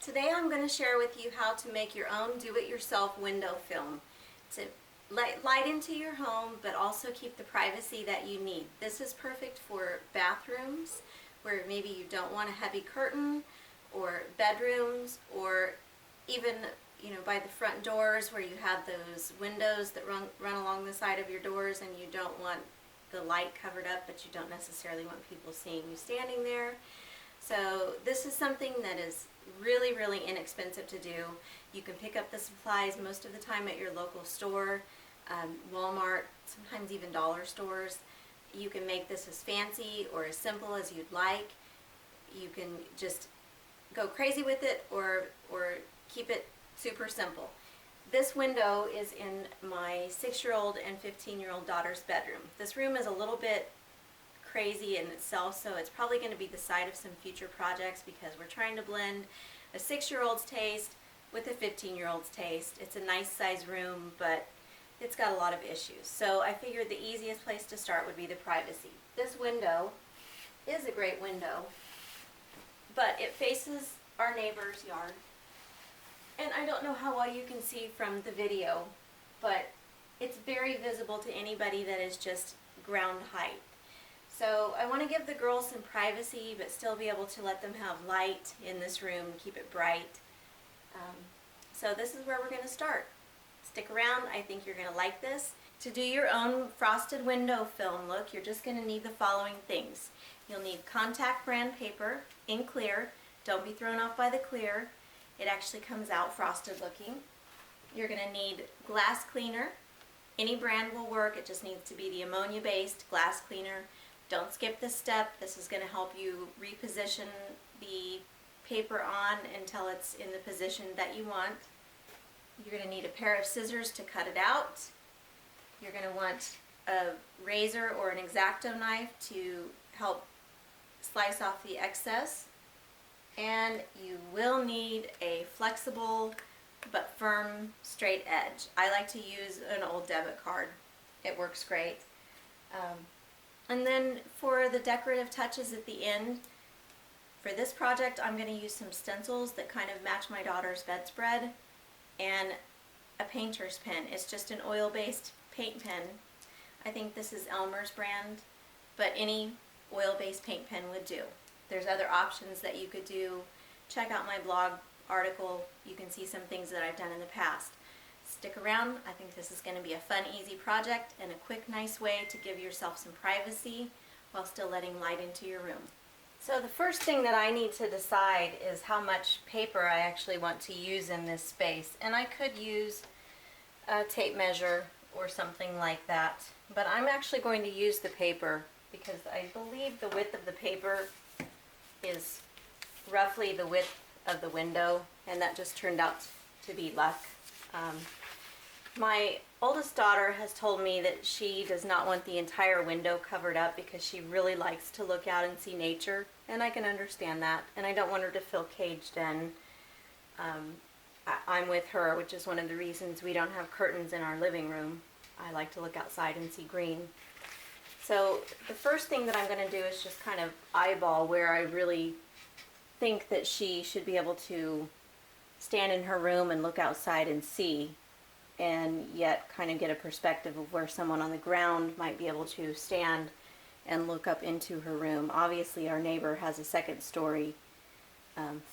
Today I'm going to share with you how to make your own do-it-yourself window film to let light into your home but also keep the privacy that you need. This is perfect for bathrooms where maybe you don't want a heavy curtain, or bedrooms, or even by the front doors where you have those windows that run along the side of your doors and you don't want the light covered up, but you don't necessarily want people seeing you standing there. So this is something that is really, really inexpensive to do. You can pick up the supplies most of the time at your local store, Walmart, sometimes even dollar stores. You can make this as fancy or as simple as you'd like. You can just go crazy with it or keep it super simple. This window is in my 6-year-old and 15-year-old daughter's bedroom. This room is a little bit crazy in itself, so it's probably going to be the site of some future projects because we're trying to blend a 6-year-old's taste with a 15-year-old's taste. It's a nice size room, but it's got a lot of issues. So I figured the easiest place to start would be the privacy. This window is a great window, but it faces our neighbor's yard. And I don't know how well you can see from the video, but it's very visible to anybody that is just ground height. So I want to give the girls some privacy, but still be able to let them have light in this room, keep it bright. So this is where we're going to start. Stick around, I think you're going to like this. To do your own frosted window film look, you're just going to need the following things. You'll need Con-Tact Brand paper in clear. Don't be thrown off by the clear. It actually comes out frosted looking. You're going to need glass cleaner. Any brand will work, it just needs to be the ammonia based glass cleaner. Don't skip this step. This is going to help you reposition the paper on until it's in the position that you want. You're going to need a pair of scissors to cut it out. You're going to want a razor or an Exacto knife to help slice off the excess. And you will need a flexible but firm straight edge. I like to use an old debit card. It works great. And then for the decorative touches at the end, for this project I'm going to use some stencils that kind of match my daughter's bedspread and a painter's pen. It's just an oil-based paint pen. I think this is Elmer's brand, but any oil-based paint pen would do. There's other options that you could do. Check out my blog article. You can see some things that I've done in the past. Stick around. I think this is going to be a fun, easy project and a quick, nice way to give yourself some privacy while still letting light into your room. So the first thing that I need to decide is how much paper I actually want to use in this space. And I could use a tape measure or something like that, but I'm actually going to use the paper because I believe the width of the paper is roughly the width of the window, and that just turned out to be luck. My oldest daughter has told me that she does not want the entire window covered up because she really likes to look out and see nature, and I can understand that, and I don't want her to feel caged in. I'm with her, which is one of the reasons we don't have curtains in our living room. I like to look outside and see green. So the first thing that I'm going to do is just kind of eyeball where I really think that she should be able to stand in her room and look outside and see, and yet kind of get a perspective of where someone on the ground might be able to stand and look up into her room. Obviously our neighbor has a second story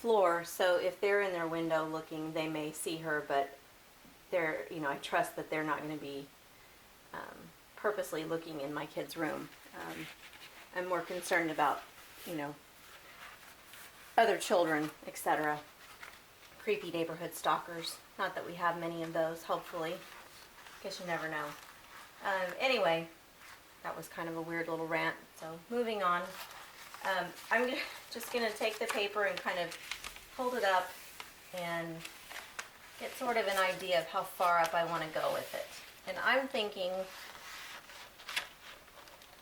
floor, so if they're in their window looking, they may see her, but I trust that they're not going to be purposely looking in my kid's room. I'm more concerned about, other children, etc. Creepy neighborhood stalkers. Not that we have many of those, hopefully. Guess you never know. Anyway, that was kind of a weird little rant, so moving on. I'm just going to take the paper and kind of hold it up and get sort of an idea of how far up I want to go with it. And I'm thinking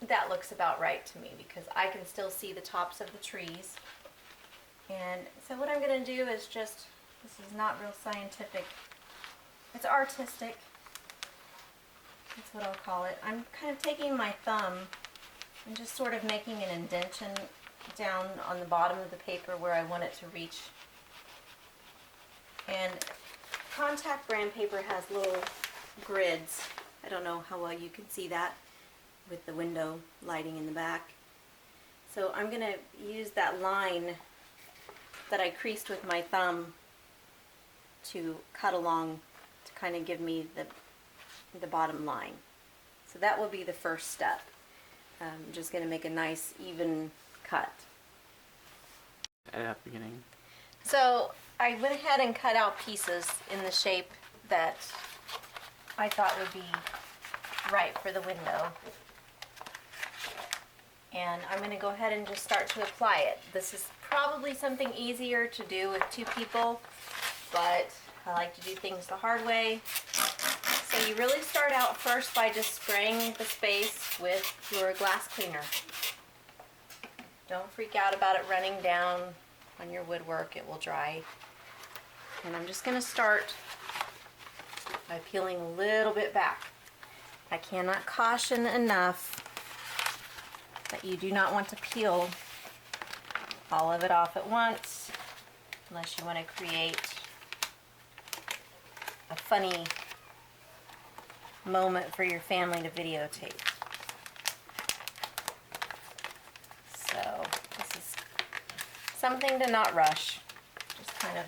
that looks about right to me because I can still see the tops of the trees. And so what I'm going to do is just, this is not real scientific, it's artistic, that's what I'll call it. I'm kind of taking my thumb and just sort of making an indentation down on the bottom of the paper where I want it to reach And Con-Tact Brand paper has little grids. I don't know how well you can see that with the window lighting in the back. So I'm going to use that line that I creased with my thumb to cut along to kind of give me the bottom line. So that will be the first step. I'm just going to make a nice even cut. At the beginning. So I went ahead and cut out pieces in the shape that I thought would be right for the window. And I'm going to go ahead and just start to apply it. This is probably something easier to do with two people, but I like to do things the hard way. So you really start out first by just spraying the space with your glass cleaner. Don't freak out about it running down on your woodwork, it will dry. And I'm just going to start by peeling a little bit back. I cannot caution enough that you do not want to peel all of it off at once unless you want to create a funny moment for your family to videotape. So this is something to not rush, just kind of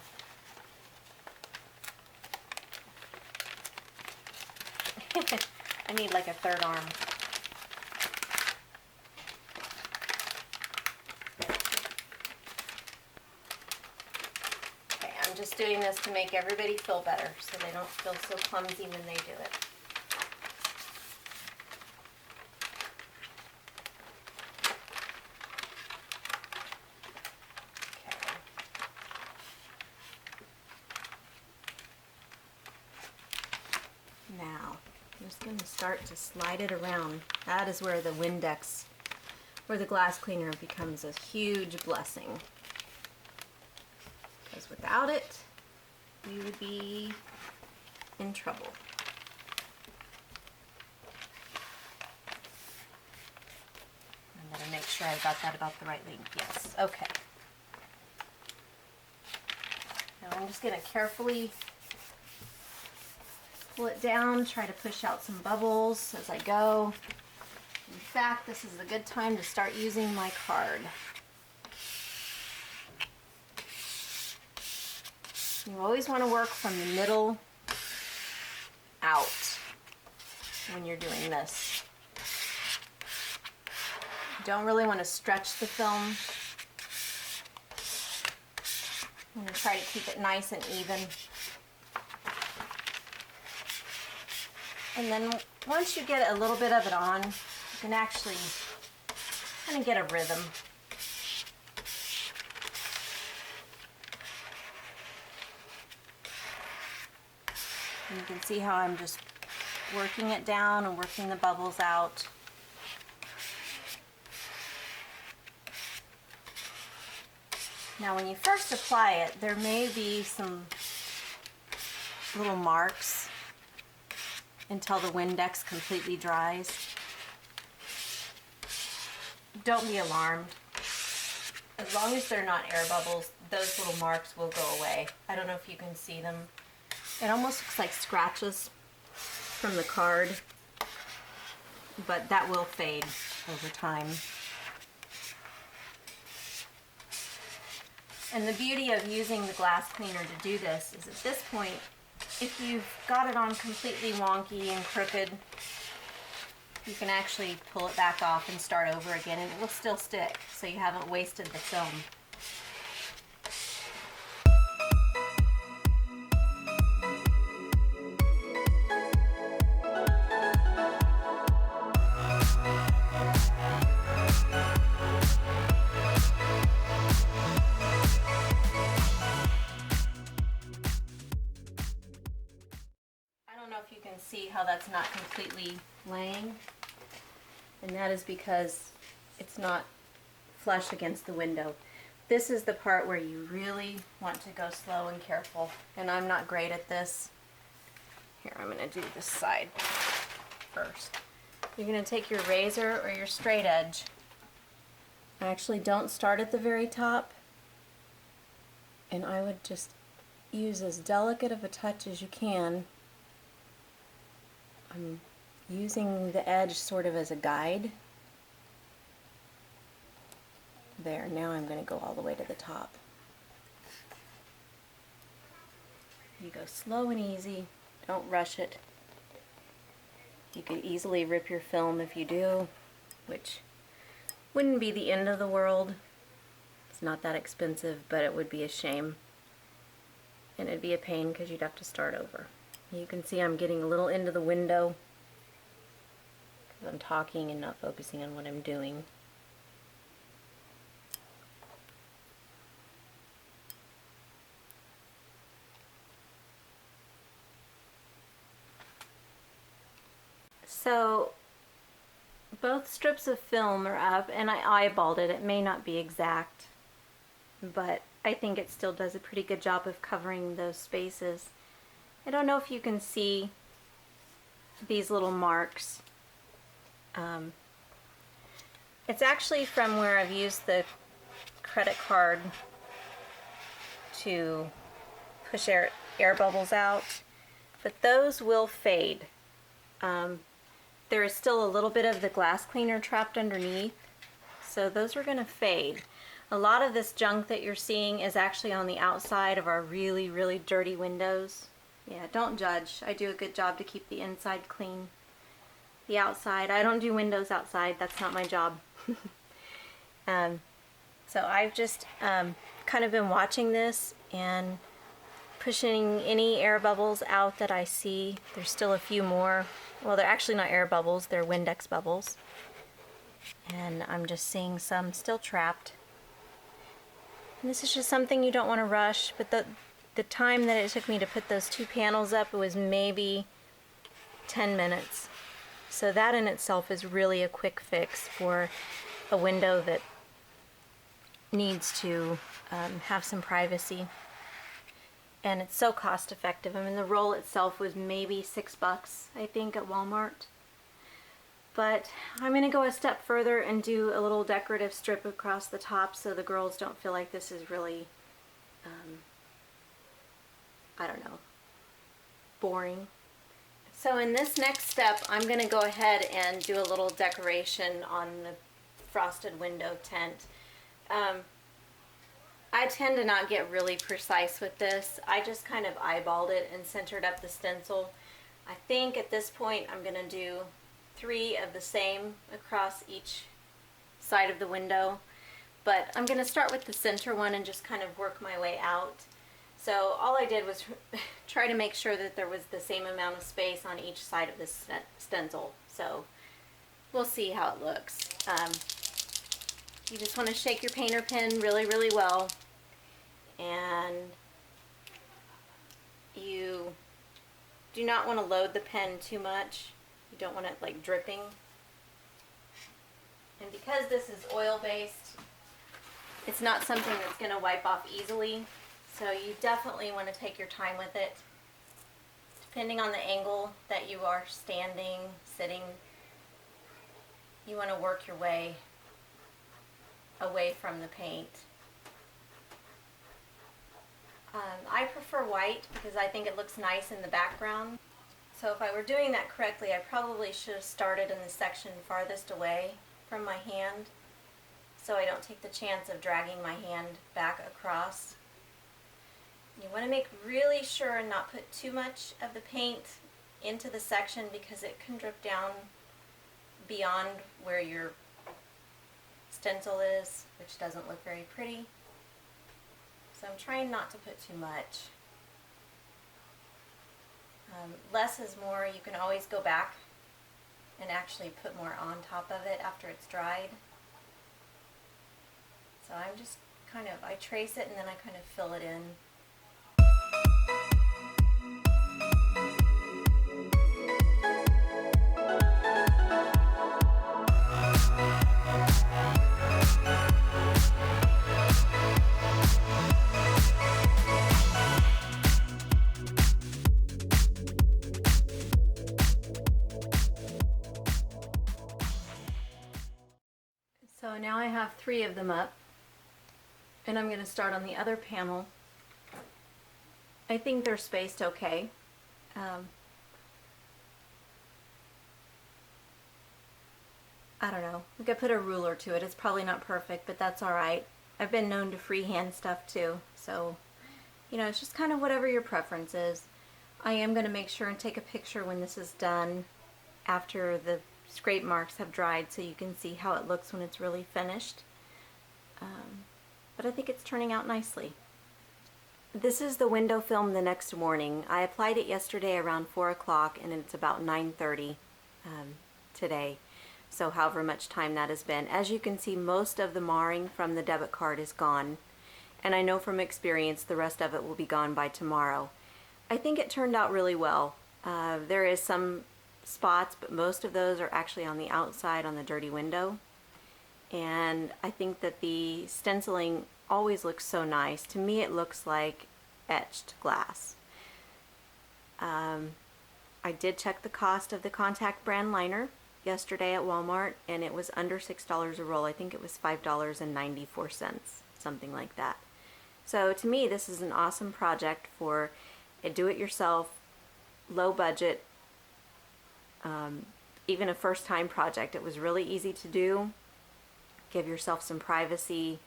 I need like a third arm. Okay, I'm just doing this to make everybody feel better so they don't feel so clumsy when they do it. Now, I'm just going to start to slide it around. That is where the Windex, where the glass cleaner becomes a huge blessing. Because without it, we would be in trouble. I'm going to make sure I got that about the right length. Yes, okay. Now I'm just going to carefully pull it down, try to push out some bubbles as I go. In fact, this is a good time to start using my card. You always want to work from the middle out when you're doing this. You don't really want to stretch the film. I'm going to try to keep it nice and even. And then once you get a little bit of it on, you can actually kind of get a rhythm. And you can see how I'm just working it down and working the bubbles out. Now when you first apply it, there may be some little marks until the Windex completely dries. Don't be alarmed. As long as they're not air bubbles, those little marks will go away. I don't know if you can see them. It almost looks like scratches from the card, but that will fade over time. And the beauty of using the glass cleaner to do this is at this point, if you've got it on completely wonky and crooked, you can actually pull it back off and start over again and it will still stick, so you haven't wasted the film. You can see how that's not completely laying, and that is because it's not flush against the window. This is the part where you really want to go slow and careful, and I'm not great at this. Here, I'm going to do this side first. You're going to take your razor or your straight edge. Actually, don't start at the very top, and I would just use as delicate of a touch as you can. I'm using the edge sort of as a guide. There, now I'm going to go all the way to the top. You go slow and easy, don't rush it. You could easily rip your film if you do, which wouldn't be the end of the world. It's not that expensive, but it would be a shame. And it'd be a pain because you'd have to start over. You can see I'm getting a little into the window because I'm talking and not focusing on what I'm doing. So both strips of film are up, and I eyeballed it. It may not be exact, but I think it still does a pretty good job of covering those spaces. I don't know if you can see these little marks. It's actually from where I've used the credit card to push air bubbles out, but those will fade. There is still a little bit of the glass cleaner trapped underneath, so those are going to fade. A lot of this junk that you're seeing is actually on the outside of our really, really dirty windows. Yeah, don't judge. I do a good job to keep the inside clean. The outside, I don't do windows outside. That's not my job. So I've just kind of been watching this and pushing any air bubbles out that I see. There's still a few more. Well, they're actually not air bubbles, they're Windex bubbles. And I'm just seeing some still trapped. And this is just something you don't want to rush, but the time that it took me to put those two panels up, it was maybe 10 minutes. So that in itself is really a quick fix for a window that needs to have some privacy. And it's so cost effective. I mean, the roll itself was maybe $6, I think, at Walmart. But I'm going to go a step further and do a little decorative strip across the top so the girls don't feel like this is really, I don't know, boring. So in this next step, I'm going to go ahead and do a little decoration on the frosted window tent. I tend to not get really precise with this. I just kind of eyeballed it and centered up the stencil. I think at this point I'm going to do 3 of the same across each side of the window. But I'm going to start with the center one and just kind of work my way out. So all I did was try to make sure that there was the same amount of space on each side of this stencil. So we'll see how it looks. You just want to shake your painter pen really, really well. And you do not want to load the pen too much. You don't want it like dripping. And because this is oil-based, it's not something that's going to wipe off easily. So you definitely want to take your time with it. Depending on the angle that you are standing, sitting, you want to work your way away from the paint. I prefer white because I think it looks nice in the background. So if I were doing that correctly, I probably should have started in the section farthest away from my hand so I don't take the chance of dragging my hand back across. You want to make really sure and not put too much of the paint into the section because it can drip down beyond where your stencil is, which doesn't look very pretty. So I'm trying not to put too much. Less is more. You can always go back and actually put more on top of it after it's dried. So I'm just kind of, I trace it and then I kind of fill it in. So now I have 3 of them up, and I'm going to start on the other panel. I think they're spaced okay. Um, I don't know. We could put a ruler to it. It's probably not perfect, but that's alright. I've been known to freehand stuff too, so you know, it's just kind of whatever your preference is. I am going to make sure and take a picture when this is done after the scrape marks have dried so you can see how it looks when it's really finished. But I think it's turning out nicely. This is the window film the next morning. I applied it yesterday around 4 o'clock and it's about 9:30 today. So however much time that has been. As you can see, most of the marring from the debit card is gone. And I know from experience the rest of it will be gone by tomorrow. I think it turned out really well. There is some spots, but most of those are actually on the outside on the dirty window. And I think that the stenciling always looks so nice. To me it looks like etched glass. I did check the cost of the Con-Tact Brand Liner yesterday at Walmart and it was under $6 a roll. I think it was $5.94, something like that. So to me this is an awesome project for a do-it-yourself, low budget, even a first-time project. It was really easy to do. Give yourself some privacy,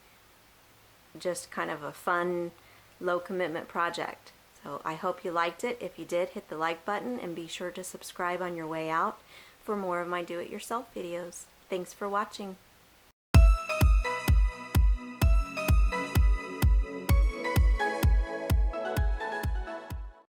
just kind of a fun, low commitment project. So I hope you liked it. If you did, hit the like button and be sure to subscribe on your way out for more of my do-it-yourself videos. Thanks for watching.